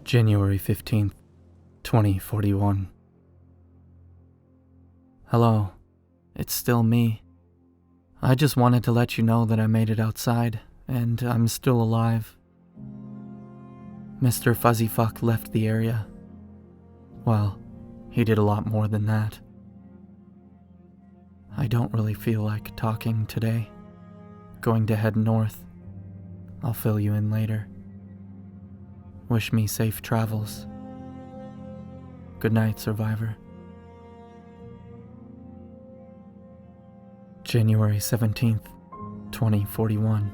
January 15th, 2041. Hello, it's still me. I just wanted to let you know that I made it outside, and I'm still alive. Mr. Fuzzy Fuck left the area. Well, he did a lot more than that. I don't really feel like talking today. Going to head north. I'll fill you in later. Wish me safe travels. Good night, survivor. January 17th, 2041.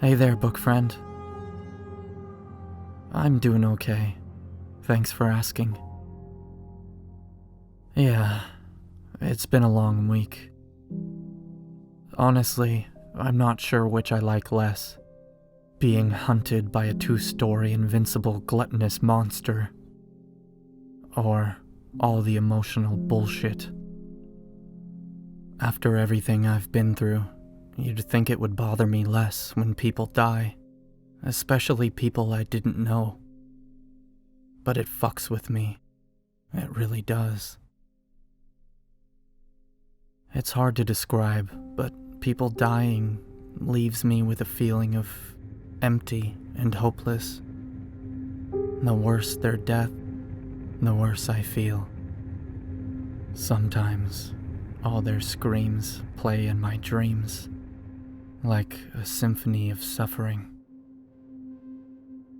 Hey there, book friend. I'm doing okay. Thanks for asking. Yeah, it's been a long week. Honestly, I'm not sure which I like less. Being hunted by a 2-story invincible gluttonous monster, or all the emotional bullshit. After everything I've been through, you'd think it would bother me less when people die, especially people I didn't know. But it fucks with me. It really does. It's hard to describe, but people dying leaves me with a feeling of empty and hopeless. The worse their death, the worse I feel. Sometimes, all their screams play in my dreams, like a symphony of suffering.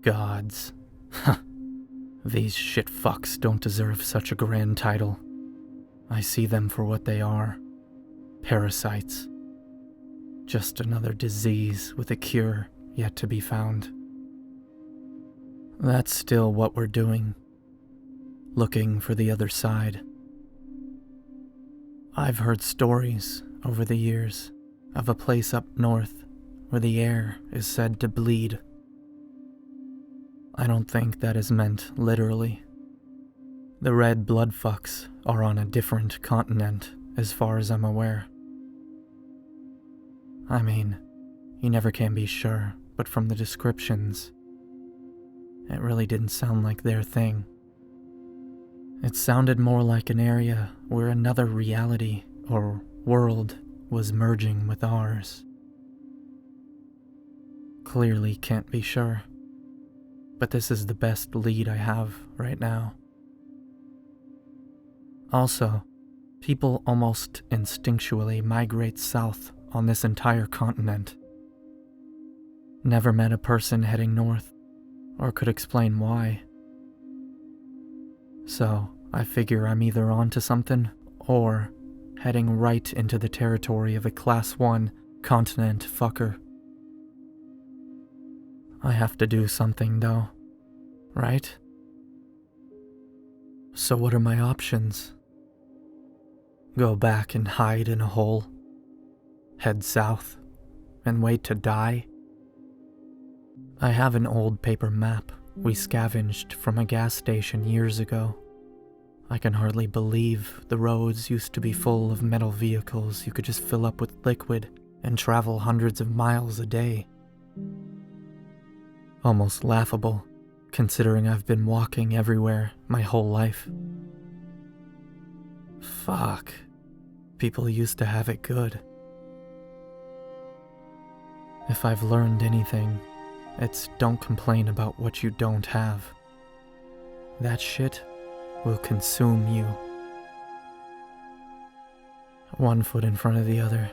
Gods. These shit fucks don't deserve such a grand title. I see them for what they are. Parasites. Just another disease with a cure yet to be found. That's still what we're doing. Looking for the other side. I've heard stories over the years of a place up north where the air is said to bleed. I don't think that is meant literally. The red blood fucks are on a different continent as far as I'm aware. I mean, you never can be sure, but from the descriptions, it really didn't sound like their thing. It sounded more like an area where another reality or world was merging with ours. Clearly can't be sure, but this is the best lead I have right now. Also, people almost instinctually migrate south on this entire continent. Never met a person heading north, or could explain why. So, I figure I'm either onto something, or heading right into the territory of a Class 1 continent fucker. I have to do something though, right? So what are my options? Go back and hide in a hole? Head south and wait to die? I have an old paper map we scavenged from a gas station years ago. I can hardly believe the roads used to be full of metal vehicles you could just fill up with liquid and travel hundreds of miles a day. Almost laughable, considering I've been walking everywhere my whole life. Fuck. People used to have it good. If I've learned anything, it's don't complain about what you don't have. That shit will consume you. One foot in front of the other,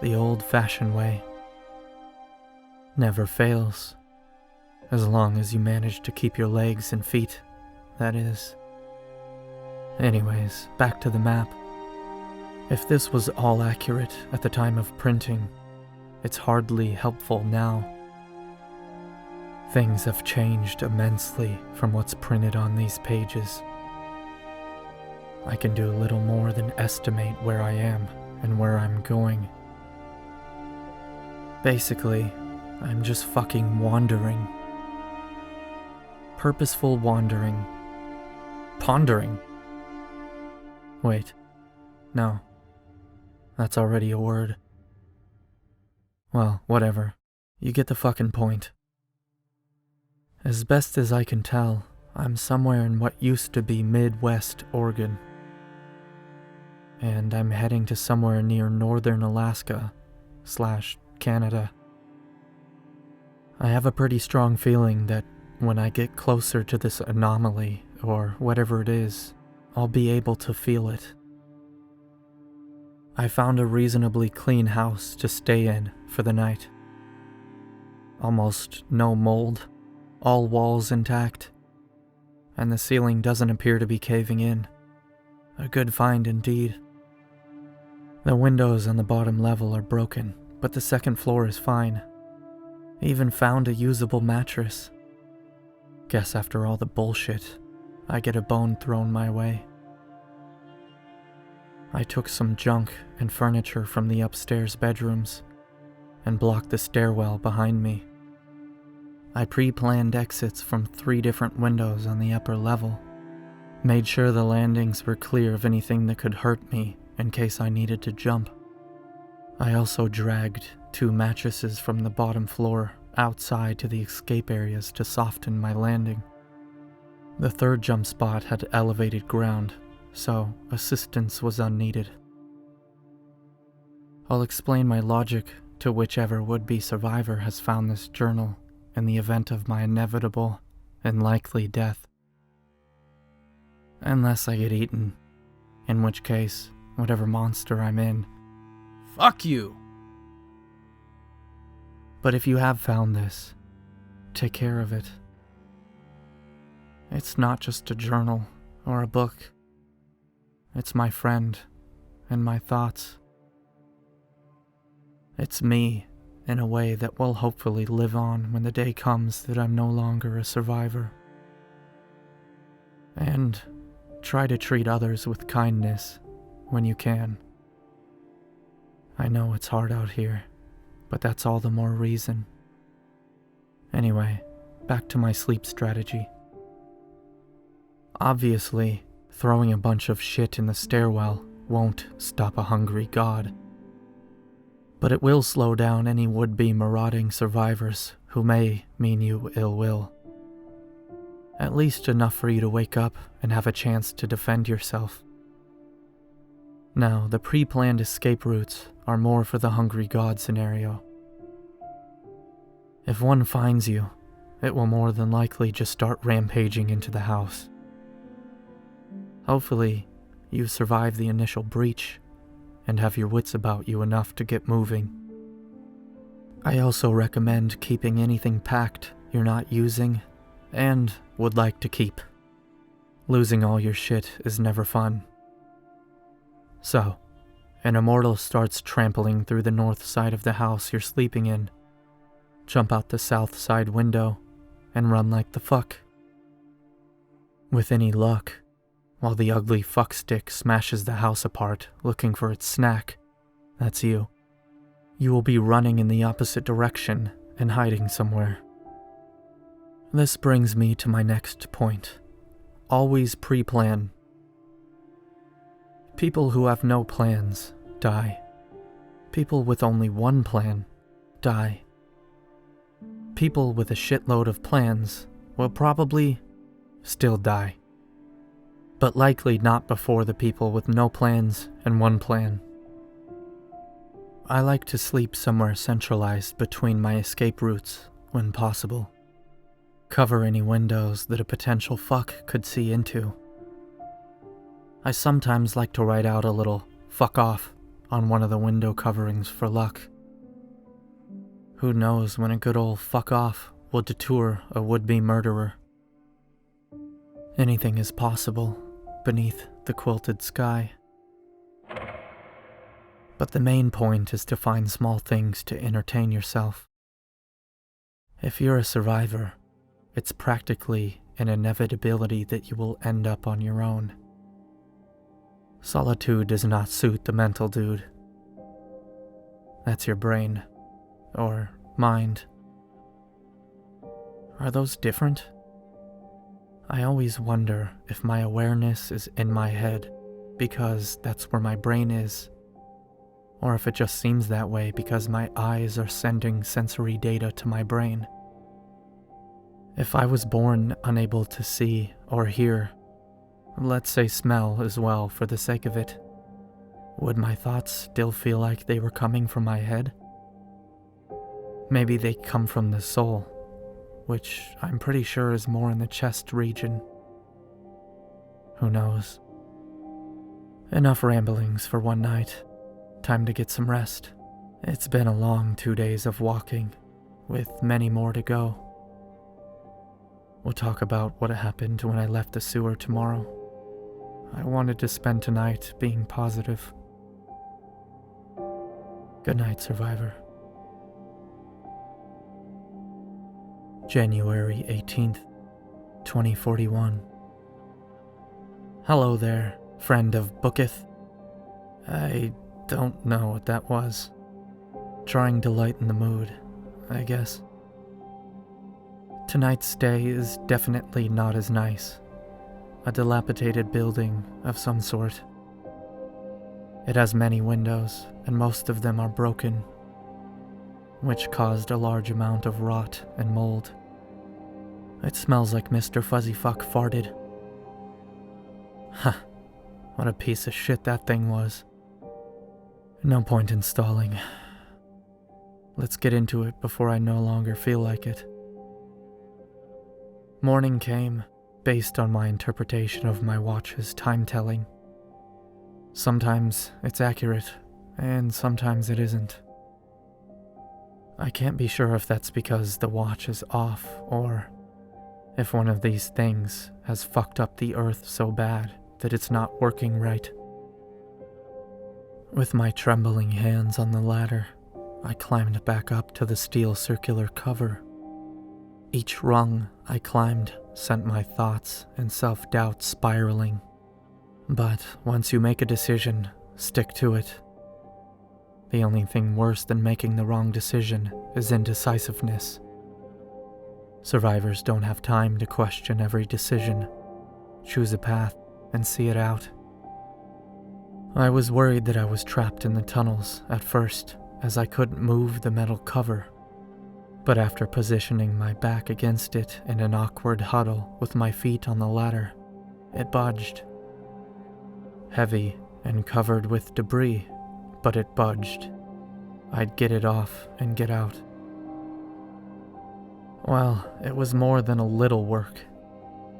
the old-fashioned way. Never fails. As long as you manage to keep your legs and feet, that is. Anyways, back to the map. If this was all accurate at the time of printing, it's hardly helpful now. Things have changed immensely from what's printed on these pages. I can do little more than estimate where I am and where I'm going. Basically, I'm just fucking wandering. Purposeful wandering. Pondering. Wait. No. That's already a word. Well, whatever. You get the fucking point. As best as I can tell, I'm somewhere in what used to be Midwest Oregon. And I'm heading to somewhere near northern Alaska/Canada. I have a pretty strong feeling that when I get closer to this anomaly, or whatever it is, I'll be able to feel it. I found a reasonably clean house to stay in for the night. Almost no mold, all walls intact, and the ceiling doesn't appear to be caving in. A good find indeed. The windows on the bottom level are broken, but the second floor is fine. Even found a usable mattress. Guess after all the bullshit, I get a bone thrown my way. I took some junk and furniture from the upstairs bedrooms and blocked the stairwell behind me. I pre-planned exits from 3 different windows on the upper level, made sure the landings were clear of anything that could hurt me in case I needed to jump. I also dragged 2 mattresses from the bottom floor outside to the escape areas to soften my landing. The 3rd jump spot had elevated ground, so assistance was unneeded. I'll explain my logic to whichever would-be survivor has found this journal in the event of my inevitable and likely death. Unless I get eaten, in which case, whatever monster I'm in, fuck you! But if you have found this, take care of it. It's not just a journal or a book. It's my friend and my thoughts. It's me in a way that will hopefully live on when the day comes that I'm no longer a survivor. And try to treat others with kindness when you can. I know it's hard out here, but that's all the more reason. Anyway, back to my sleep strategy. Obviously, throwing a bunch of shit in the stairwell won't stop a hungry god. But it will slow down any would-be marauding survivors who may mean you ill will. At least enough for you to wake up and have a chance to defend yourself. Now, the pre-planned escape routes are more for the hungry god scenario. If one finds you, it will more than likely just start rampaging into the house. Hopefully, you survive the initial breach and have your wits about you enough to get moving. I also recommend keeping anything packed you're not using and would like to keep. Losing all your shit is never fun. So, an immortal starts trampling through the north side of the house you're sleeping in. Jump out the south side window and run like the fuck. With any luck, while the ugly fuckstick smashes the house apart looking for its snack, that's you. You will be running in the opposite direction and hiding somewhere. This brings me to my next point. Always pre-plan. People who have no plans die. People with only one plan die. People with a shitload of plans will probably still die. But likely not before the people with no plans and one plan. I like to sleep somewhere centralized between my escape routes when possible. Cover any windows that a potential fuck could see into. I sometimes like to write out a little "fuck off" on one of the window coverings for luck. Who knows when a good old fuck off will deter a would-be murderer. Anything is possible beneath the quilted sky. But the main point is to find small things to entertain yourself. If you're a survivor, it's practically an inevitability that you will end up on your own. Solitude does not suit the mental dude. That's your brain, or mind. Are those different? I always wonder if my awareness is in my head because that's where my brain is, or if it just seems that way because my eyes are sending sensory data to my brain. If I was born unable to see or hear, let's say smell as well for the sake of it, would my thoughts still feel like they were coming from my head? Maybe they come from the soul, which I'm pretty sure is more in the chest region. Who knows? Enough ramblings for one night. Time to get some rest. It's been a long 2 days of walking, with many more to go. We'll talk about what happened when I left the sewer tomorrow. I wanted to spend tonight being positive. Good night, survivor. January 18th, 2041. Hello there, friend of Booketh. I don't know what that was. Trying to lighten the mood, I guess. Tonight's stay is definitely not as nice. A dilapidated building of some sort. It has many windows, and most of them are broken, which caused a large amount of rot and mold. It smells like Mr. Fuzzyfuck farted. Huh, what a piece of shit that thing was. No point in stalling. Let's get into it before I no longer feel like it. Morning came, based on my interpretation of my watch's time-telling. Sometimes it's accurate, and sometimes it isn't. I can't be sure if that's because the watch is off, or if one of these things has fucked up the Earth so bad that it's not working right. With my trembling hands on the ladder, I climbed back up to the steel circular cover. Each rung I climbed sent my thoughts and self-doubt spiraling. But once you make a decision, stick to it. The only thing worse than making the wrong decision is indecisiveness. Survivors don't have time to question every decision. Choose a path and see it out. I was worried that I was trapped in the tunnels at first, as I couldn't move the metal cover. But after positioning my back against it in an awkward huddle with my feet on the ladder, it budged. Heavy and covered with debris, but it budged. I'd get it off and get out. Well, it was more than a little work.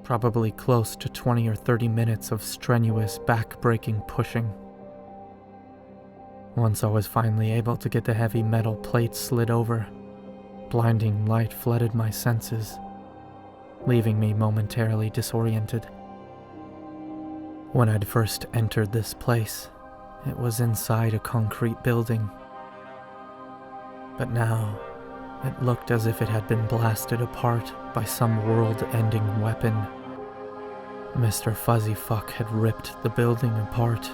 Probably close to 20 or 30 minutes of strenuous, back-breaking pushing. Once I was finally able to get the heavy metal plate slid over, blinding light flooded my senses, leaving me momentarily disoriented. When I'd first entered this place, it was inside a concrete building. But now, it looked as if it had been blasted apart by some world-ending weapon. Mr. Fuzzyfuck had ripped the building apart,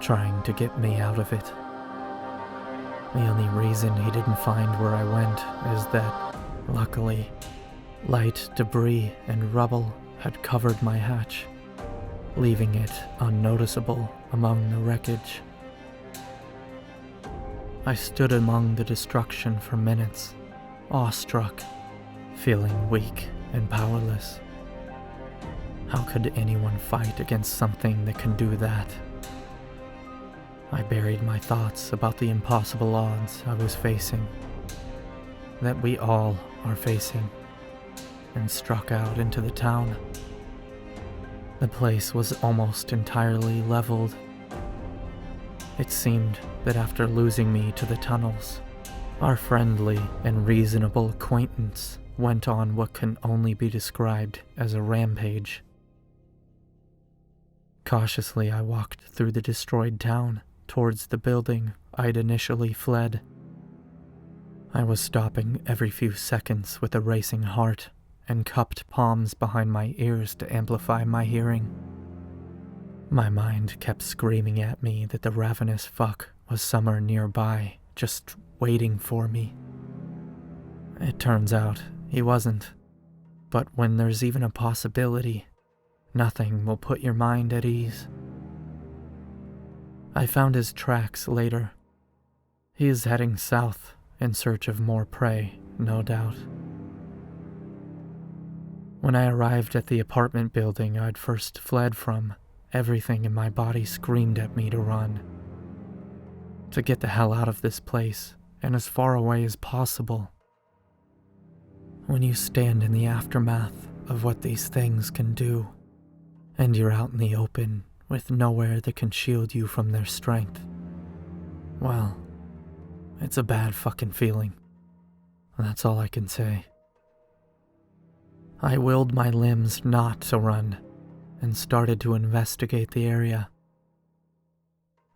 trying to get me out of it. The only reason he didn't find where I went is that, luckily, light debris and rubble had covered my hatch, leaving it unnoticeable among the wreckage. I stood among the destruction for minutes, awestruck, feeling weak and powerless. How could anyone fight against something that can do that? I buried my thoughts about the impossible odds I was facing, that we all are facing, and struck out into the town. The place was almost entirely leveled. It seemed that after losing me to the tunnels, our friendly and reasonable acquaintance went on what can only be described as a rampage. Cautiously, I walked through the destroyed town towards the building I'd initially fled. I was stopping every few seconds with a racing heart and cupped palms behind my ears to amplify my hearing. My mind kept screaming at me that the ravenous fuck was somewhere nearby, just waiting for me. It turns out he wasn't. But when there's even a possibility, nothing will put your mind at ease. I found his tracks later. He is heading south in search of more prey, no doubt. When I arrived at the apartment building I'd first fled from, everything in my body screamed at me to run. To get the hell out of this place, and as far away as possible. When you stand in the aftermath of what these things can do, and you're out in the open with nowhere that can shield you from their strength, well, it's a bad fucking feeling. That's all I can say. I willed my limbs not to run, and started to investigate the area.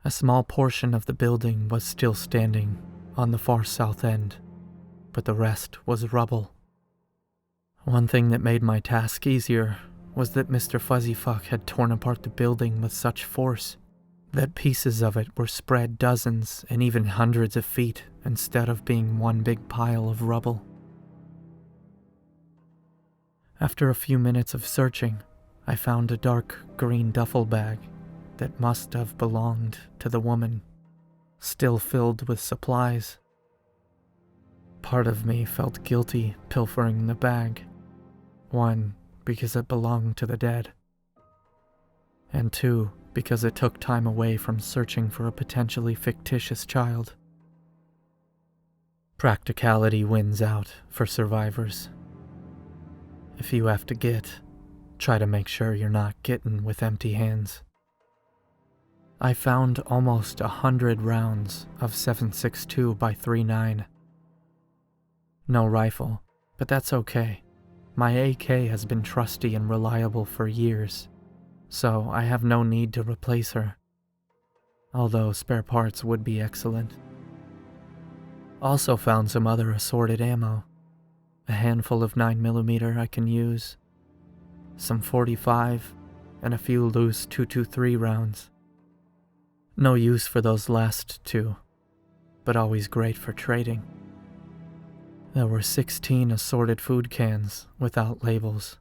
A small portion of the building was still standing on the far south end, but the rest was rubble. One thing that made my task easier was that Mr. Fuzzyfuck had torn apart the building with such force that pieces of it were spread dozens and even hundreds of feet instead of being one big pile of rubble. After a few minutes of searching, I found a dark green duffel bag that must have belonged to the woman, still filled with supplies. Part of me felt guilty pilfering the bag. One, because it belonged to the dead. And two, because it took time away from searching for a potentially fictitious child. Practicality wins out for survivors. If you have to get, try to make sure you're not getting with empty hands. I found almost 100 rounds of 7.62 by 3.9. No rifle, but that's okay. My AK has been trusty and reliable for years, so I have no need to replace her. Although spare parts would be excellent. Also found some other assorted ammo. A handful of 9mm I can use, some 45, and a few loose 223 rounds. No use for those last two, but always great for trading. There were 16 assorted food cans without labels.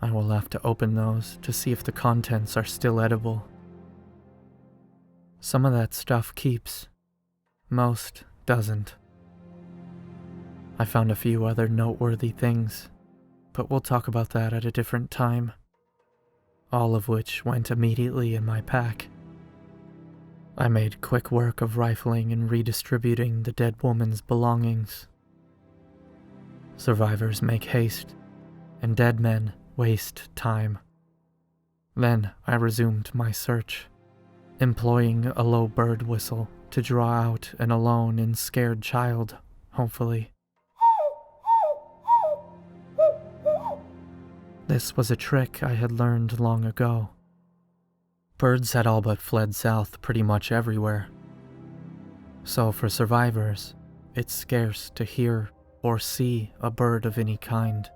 I will have to open those to see if the contents are still edible. Some of that stuff keeps, most doesn't. I found a few other noteworthy things, but we'll talk about that at a different time. All of which went immediately in my pack. I made quick work of rifling and redistributing the dead woman's belongings. Survivors make haste, and dead men waste time. Then I resumed my search, employing a low bird whistle to draw out an alone and scared child, hopefully. This was a trick I had learned long ago. Birds had all but fled south pretty much everywhere. So for survivors, it's scarce to hear or see a bird of any kind.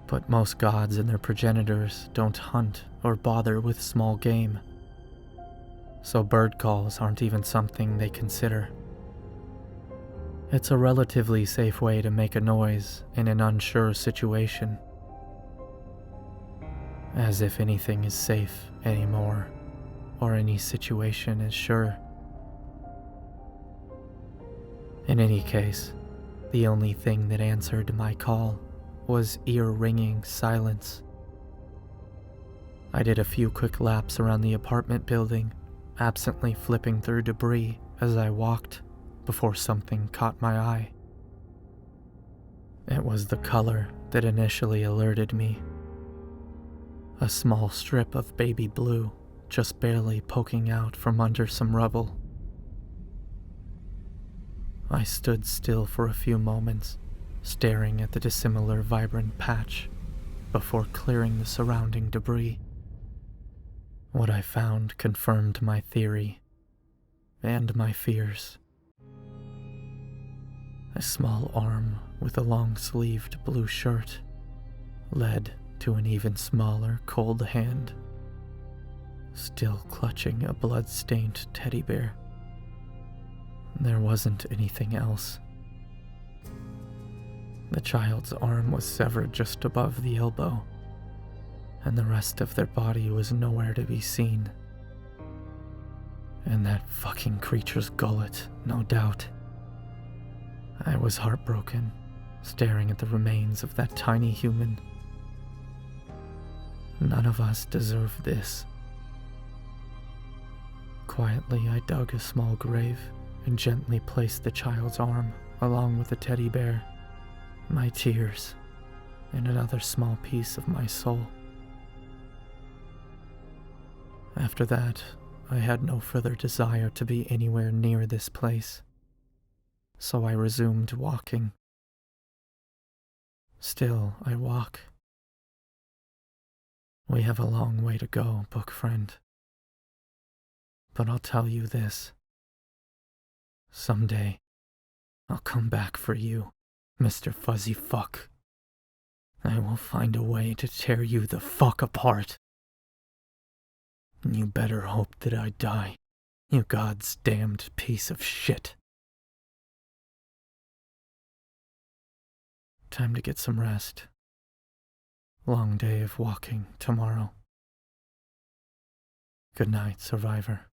But most gods and their progenitors don't hunt or bother with small game. So bird calls aren't even something they consider. It's a relatively safe way to make a noise in an unsure situation. As if anything is safe anymore, or any situation is sure. In any case, the only thing that answered my call was ear-ringing silence. I did a few quick laps around the apartment building, absently flipping through debris as I walked, before something caught my eye. It was the color that initially alerted me. A small strip of baby blue, just barely poking out from under some rubble. I stood still for a few moments, staring at the dissimilar vibrant patch, before clearing the surrounding debris. What I found confirmed my theory, and my fears. A small arm with a long-sleeved blue shirt led to an even smaller cold hand, still clutching a blood-stained teddy bear. There wasn't anything else. The child's arm was severed just above the elbow, and the rest of their body was nowhere to be seen. And that fucking creature's gullet, no doubt. I was heartbroken, staring at the remains of that tiny human. None of us deserve this. Quietly, I dug a small grave and gently placed the child's arm along with the teddy bear, my tears, and another small piece of my soul. After that, I had no further desire to be anywhere near this place, so I resumed walking. Still, I walk. We have a long way to go, book friend. But I'll tell you this. Someday, I'll come back for you, Mr. Fuzzy Fuck. I will find a way to tear you the fuck apart. And you better hope that I die, you God's damned piece of shit. Time to get some rest. Long day of walking tomorrow. Good night, survivor.